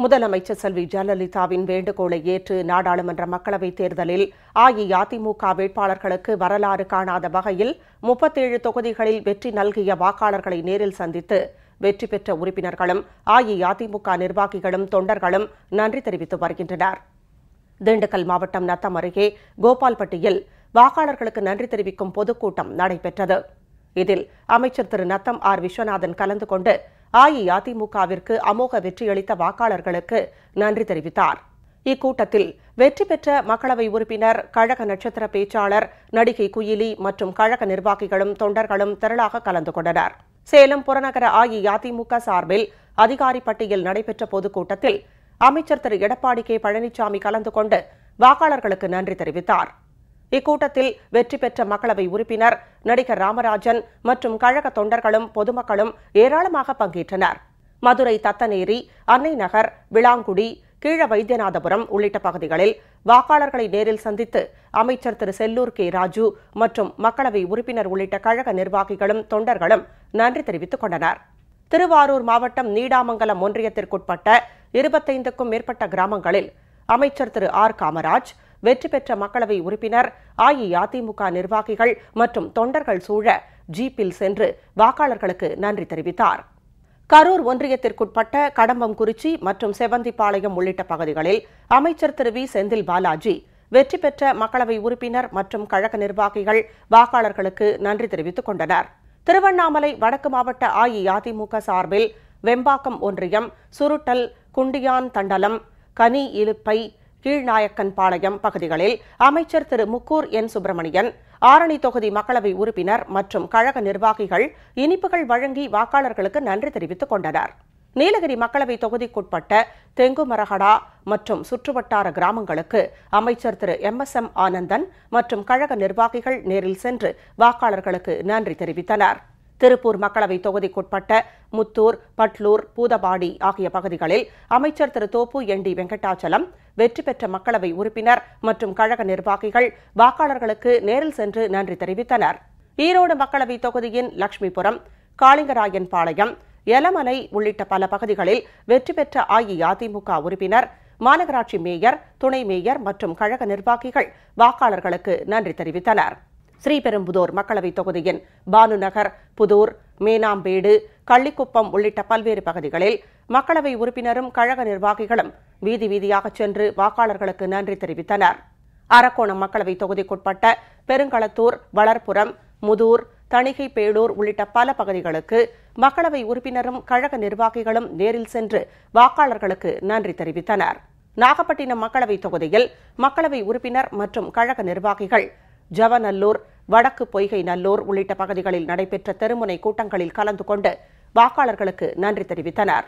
முதலமைச்சர் செல்வி ஜெயலலிதாவின் வேண்டுகோளை ஏற்று நாடாளுமன்ற மக்களவைத் தேர்தலில் அஇஅதிமுக வேட்பாளர்களுக்கு வரலாறு காணாத வகையில் 37 தொகுதிகளில் வெற்றி நல்கிய வாக்காளர்களை நேரில் சந்தித்து வெற்றி பெற்ற உறுப்பினர்களும் அஇஅதிமுக நிர்வாகிகளும் தொண்டர்களும் நன்றி தெரிவித்து வருகின்றனர். திண்டுக்கல் மாவட்டம் நத்தம் அருகே கோபால்பட்டியில் வாக்காளர்களுக்கு நன்றி தெரிவிக்கும் பொதுக்கூட்டம் நடைபெற்றது. இதில் அமைச்சர் திரு நத்தம் ஆர் விஸ்வநாதன் கலந்து கொண்டு அஇஅதிமுகவிற்கு அமோக வெற்றியளித்த வாக்காளர்களுக்கு நன்றி தெரிவித்தார். இக்கூட்டத்தில் வெற்றி பெற்ற மக்களவை உறுப்பினர், கழக நட்சத்திர பேச்சாளர் நடிகை குயிலி மற்றும் கழக நிர்வாகிகளும் தொண்டர்களும் திரளாக கலந்து கொண்டனர். சேலம் புறநகர அஇஅதிமுக சார்பில் அதிகாரி பட்டியல் நடைபெற்ற பொதுக்கூட்டத்தில் அமைச்சர் திரு எடப்பாடி கே பழனிசாமி கலந்து கொண்டு வாக்காளர்களுக்கு நன்றி தெரிவித்தார். இக்கூட்டத்தில் வெற்றி பெற்ற மக்களவை உறுப்பினர், நடிகர் ராமராஜன் மற்றும் கழக தொண்டர்களும் பொதுமக்களும் ஏராளமாக பங்கேற்றனர். மதுரை தத்தநேரி, அன்னை நகர், விளாங்குடி, கீழ வைத்தியநாதபுரம் உள்ளிட்ட பகுதிகளில் வாக்காளர்களை நேரில் சந்தித்து அமைச்சர் திரு செல்லூர் கே ராஜு மற்றும் மக்களவை உறுப்பினர் உள்ளிட்ட கழக நிர்வாகிகளும் தொண்டர்களும் நன்றி தெரிவித்துக் கொண்டனர். திருவாரூர் மாவட்டம் நீடாமங்கலம் ஒன்றியத்திற்குட்பட்ட 25க்கும் மேற்பட்ட கிராமங்களில் அமைச்சர் திரு ஆர் காமராஜ், வெற்றி பெற்ற மக்களவை உறுப்பினர், அஇஅதிமுக நிர்வாகிகள் மற்றும் தொண்டர்கள் சூழ ஜீப்பில் சென்று வாக்காளர்களுக்கு நன்றி தெரிவித்தார். கரூர் ஒன்றியத்திற்குட்பட்ட கடம்பங்குறிச்சி மற்றும் செவந்திப்பாளையம் உள்ளிட்ட பகுதிகளில் அமைச்சர் திரு வி செந்தில் பாலாஜி, வெற்றி பெற்ற மக்களவை உறுப்பினர் மற்றும் கழக நிர்வாகிகள் வாக்காளர்களுக்கு நன்றி தெரிவித்துக் கொண்டனர். திருவண்ணாமலை வடக்கு மாவட்ட அஇஅதிமுக சார்பில் வெம்பாக்கம் ஒன்றியம், சுருட்டல், குண்டியான் தண்டலம், கனி இலுப்பை, கீழ்நாயக்கன்பாளையம் பகுதிகளில் அமைச்சர் திரு முக்கூர் என் சுப்பிரமணியன், ஆரணி தொகுதி மக்களவை உறுப்பினர் மற்றும் கழக நிர்வாகிகள் இனிப்புகள் வழங்கி வாக்காளர்களுக்கு நன்றி தெரிவித்துக் கொண்டனர். நீலகிரி மக்களவை தொகுதிக்குட்பட்ட தெங்குமரகடா மற்றும் சுற்றுவட்டார கிராமங்களுக்கு அமைச்சர் திரு எம் ஆனந்தன் மற்றும் கழக நிர்வாகிகள் நேரில் சென்று வாக்காளர்களுக்கு நன்றி தெரிவித்தனர். திருப்பூர் மக்களவை தொகுதிக்குட்பட்ட முத்தூர், பட்லூர், பூதபாடி ஆகிய பகுதிகளில் அமைச்சர் திரு தோப்பு என் டி வெங்கடாச்சலம், வெற்றி பெற்ற மக்களவை உறுப்பினர் மற்றும் கழக நிர்வாகிகள் வாக்காளர்களுக்கு நேரில் சென்று நன்றி தெரிவித்தனர். ஈரோடு மக்களவை தொகுதியின் லட்சுமிபுரம், காளிங்கராயன்பாளையம், எலமலை உள்ளிட்ட பல பகுதிகளில் வெற்றி பெற்ற அஇஅதிமுக உறுப்பினர், மாநகராட்சி மேயர், துணை மேயர் மற்றும் கழக நிர்வாகிகள் வாக்காளர்களுக்கு நன்றி தெரிவித்தனர். ஸ்ரீபெரும்புதூர் மக்களவை தொகுதியின் பானுநகர், புதூர், மேனாம்பேடு, கள்ளிக்குப்பம் உள்ளிட்ட பல்வேறு பகுதிகளில் மக்களவை உறுப்பினரும் கழக நிர்வாகிகளும் வீதி வீதியாக சென்று வாக்காளர்களுக்கு நன்றி தெரிவித்தனர். அரக்கோணம் மக்களவை தொகுதிக்குட்பட்ட பெருங்களத்தூர், வளர்ப்புரம், முதூர், தணிகைப்பேளூர் உள்ளிட்ட பல பகுதிகளுக்கு மக்களவை உறுப்பினரும் கழக நிர்வாகிகளும் நேரில் சென்று வாக்காளர்களுக்கு நன்றி தெரிவித்தனர். நாகப்பட்டினம் மக்களவை தொகுதியில் மக்களவை உறுப்பினர் மற்றும் கழக நிர்வாகிகள் ஜவநல்லூர், வடக்கு பொய்கை நல்லூர் உள்ளிட்ட பகுதிகளில் நடைபெற்ற தெருமுனை கூட்டங்களில் கலந்து கொண்டு வாக்காளர்களுக்கு நன்றி தெரிவித்தனர்.